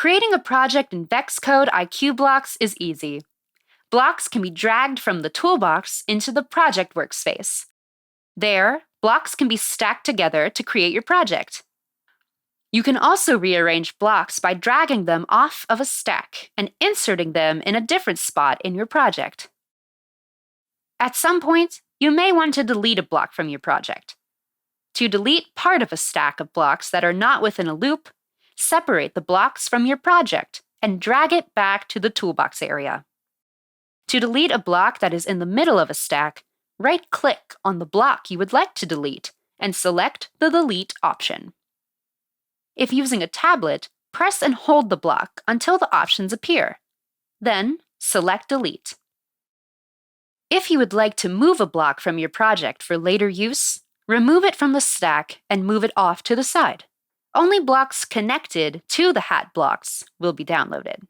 Creating a project in VS Code IQ blocks is easy. Blocks can be dragged from the toolbox into the project workspace. There, blocks can be stacked together to create your project. You can also rearrange blocks by dragging them off of a stack and inserting them in a different spot in your project. At some point, you may want to delete a block from your project. To delete part of a stack of blocks that are not within a loop, separate the blocks from your project and drag it back to the toolbox area. To delete a block that is in the middle of a stack, right-click on the block you would like to delete and select the Delete option. If using a tablet, press and hold the block until the options appear. Then, select Delete. If you would like to move a block from your project for later use, remove it from the stack and move it off to the side. Only blocks connected to the hat blocks will be downloaded.